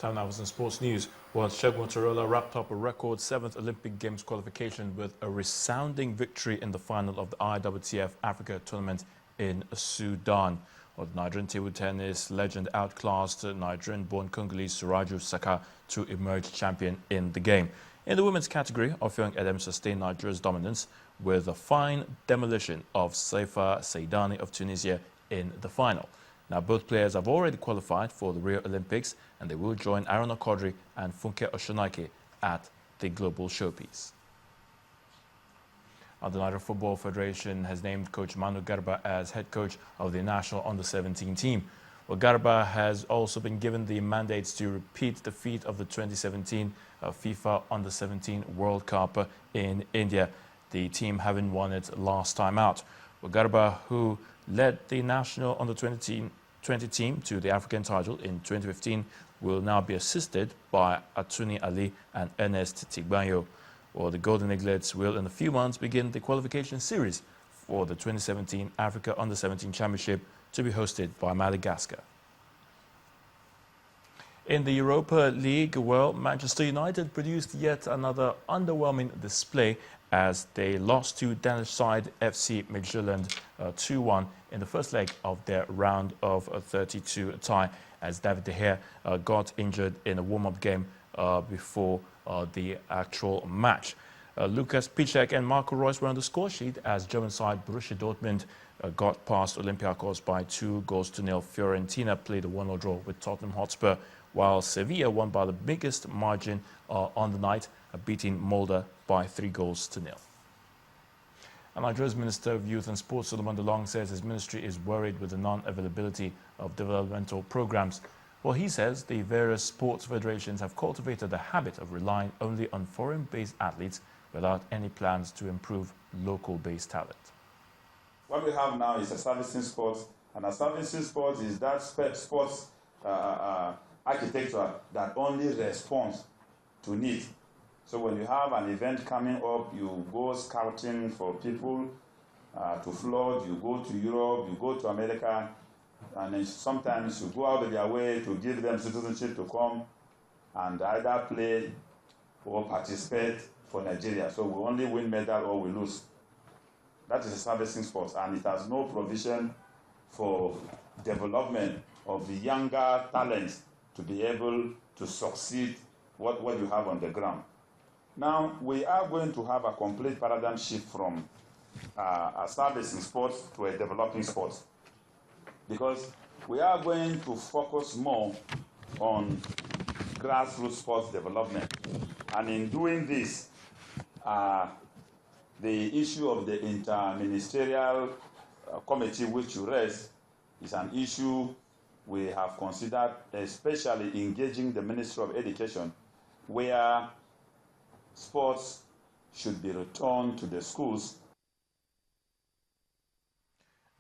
Time now for some sports news. Well, Toriola wrapped up a record 7th Olympic Games qualification with a resounding victory in the final of the IWTF Africa tournament in Sudan. Well, the Nigerian table tennis legend outclassed Nigerian-born Congolese Suraju Saka to emerge champion in the game. In the women's category, Edem sustained Nigeria's dominance with a fine demolition of Saifa Seidani of Tunisia in the final. Now, both players have already qualified for the Rio Olympics, and they will join Aaron Okodri and Funke Oshonaike at the global showpiece. The Nigeria Football Federation has named coach Manu Garba as head coach of the national under-17 team. Well, Garba has also been given the mandates to repeat the feat of the 2017 FIFA Under-17 World Cup in India, the team having won it last time out. Well, Garba, who led the national under-20 team to the African title in 2015, will now be assisted by Atuni Ali and Ernest Tigbanyo. Well, the Golden Eaglets will in a few months begin the qualification series for the 2017 Africa Under-17 Championship to be hosted by Madagascar. In the Europa League, well, Manchester United produced yet another underwhelming display as they lost to Danish side FC Midtjylland 2-1 in the first leg of their round of 32 tie, as David De Gea got injured in a warm-up game before the actual match. Lucas Piszczek and Marco Reus were on the score sheet as German side Borussia Dortmund got past Olympiacos by 2-0. Fiorentina played a 1-0 draw with Tottenham Hotspur, while Sevilla won by the biggest margin on the night, beating Molde by 3-0. And Nigeria's Minister of Youth and Sports, Solomon Dalong, says his ministry is worried with the non-availability of developmental programs. Well, he says the various sports federations have cultivated the habit of relying only on foreign-based athletes without any plans to improve local-based talent. What we have now is a servicing sport, and a servicing sport is that sports architecture that only responds to needs. So when you have an event coming up, you go scouting for people to flood, you go to Europe, you go to America, and then sometimes you go out of their way to give them citizenship to come and either play or participate for Nigeria. So we only win medal or we lose. That is a servicing sport, and it has no provision for development of the younger talents to be able to succeed what you have on the ground. Now, we are going to have a complete paradigm shift from a servicing sport to a developing sport, because we are going to focus more on grassroots sports development. And in doing this, the issue of the interministerial committee which you raised is an issue we have considered, especially engaging the Ministry of Education, where sports should be returned to the schools.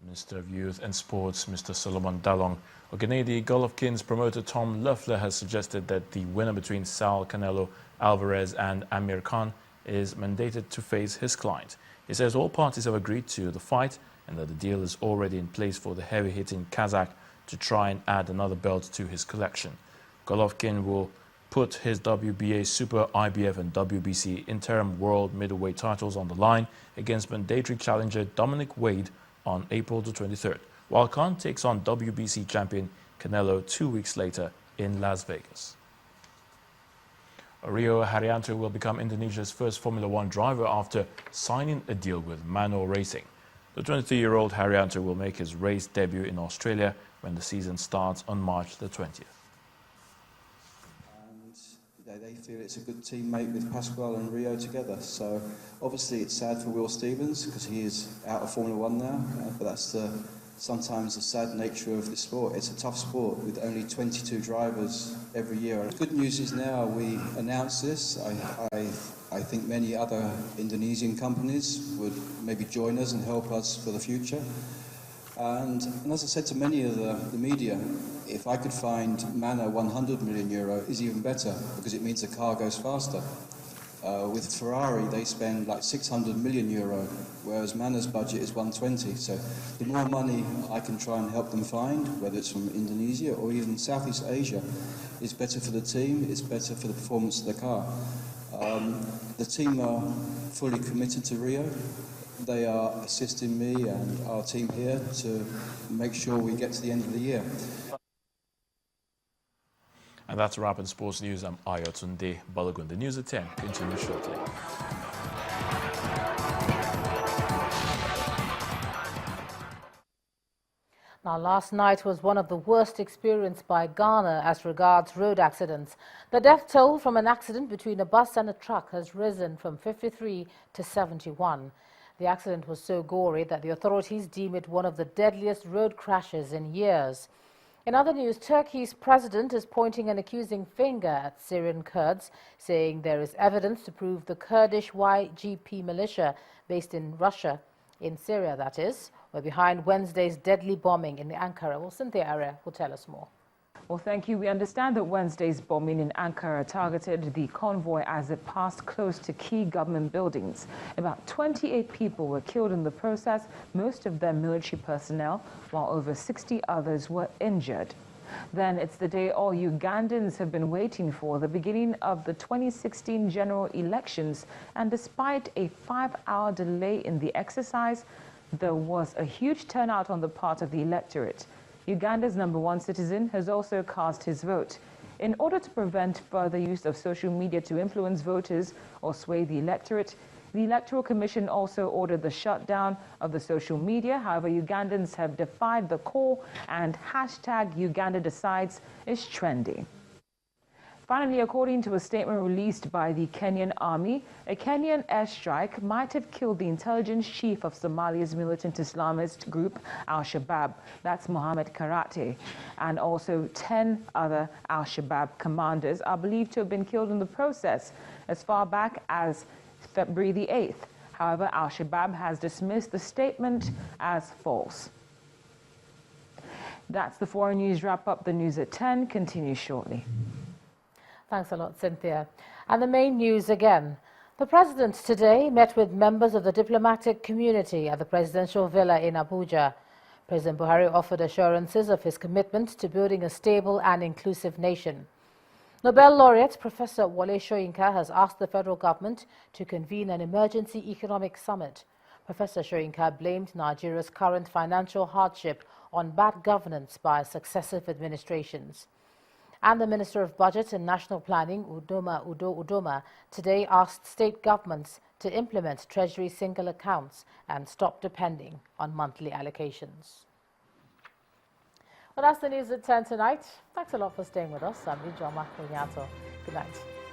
Minister of Youth and Sports, Mr. Solomon Dalong. Grenadian Golovkin's promoter Tom Loeffler has suggested that the winner between Saul Canelo Alvarez and Amir Khan is mandated to face his client. He says all parties have agreed to the fight and that the deal is already in place for the heavy-hitting Kazakh to try and add another belt to his collection. Golovkin will put his WBA Super, IBF and WBC interim world middleweight titles on the line against mandatory challenger Dominic Wade on April the 23rd, while Khan takes on WBC champion Canelo 2 weeks later in Las Vegas. Rio Haryanto will become Indonesia's first Formula One driver after signing a deal with Manor Racing. The 23-year-old Haryanto will make his race debut in Australia when the season starts on March the 20th. And they feel it's a good teammate with Pasquale and Rio together. So obviously it's sad for Will Stevens because he is out of Formula One now, but that's sometimes the sad nature of the sport. It's a tough sport with only 22 drivers every year. And the good news is now we announce this. I think many other Indonesian companies would maybe join us and help us for the future. And as I said to many of the media, if I could find Manor €100 million is even better because it means the car goes faster. With Ferrari, they spend like 600 million euro, whereas Manna's budget is 120. So the more money I can try and help them find, whether it's from Indonesia or even Southeast Asia, is better for the team, it's better for the performance of the car. The team are fully committed to Rio. They are assisting me and our team here to make sure we get to the end of the year. And that's a wrap in sports news. I'm Ayotunde Balogun. The news at 10 continues shortly. Now, last night was one of the worst experienced by Ghana as regards road accidents. The death toll from an accident between a bus and a truck has risen from 53 to 71. The accident was so gory that the authorities deem it one of the deadliest road crashes in years. In other news, Turkey's president is pointing an accusing finger at Syrian Kurds, saying there is evidence to prove the Kurdish YGP militia based in Russia, in Syria that is, were behind Wednesday's deadly bombing in Ankara. Well, Cynthia Area will tell us more. Well, thank you. We understand that Wednesday's bombing in Ankara targeted the convoy as it passed close to key government buildings. About 28 people were killed in the process, most of them military personnel, while over 60 others were injured. Then it's the day all Ugandans have been waiting for, the beginning of the 2016 general elections. And despite a 5-hour delay in the exercise, there was a huge turnout on the part of the electorate. Uganda's #1 citizen has also cast his vote. In order to prevent further use of social media to influence voters or sway the electorate, the Electoral Commission also ordered the shutdown of the social media. However, Ugandans have defied the call, and #UgandaDecides is trending. Finally, according to a statement released by the Kenyan army, a Kenyan airstrike might have killed the intelligence chief of Somalia's militant Islamist group, Al-Shabaab. That's Mohammed Karate. And also 10 other Al-Shabaab commanders are believed to have been killed in the process as far back as February the 8th. However, Al-Shabaab has dismissed the statement as false. That's the foreign news wrap-up. The news at 10 continues shortly. Thanks a lot, Cynthia. And the main news again. The president today met with members of the diplomatic community at the presidential villa in Abuja. President Buhari offered assurances of his commitment to building a stable and inclusive nation. Nobel laureate Professor Wole Soyinka has asked the federal government to convene an emergency economic summit. Professor Soyinka blamed Nigeria's current financial hardship on bad governance by successive administrations. And the Minister of Budget and National Planning, Udoma, today asked state governments to implement Treasury single accounts and stop depending on monthly allocations. Well, that's the news at 10 tonight. Thanks a lot for staying with us. I'm Ijoma Kunyato. Good night.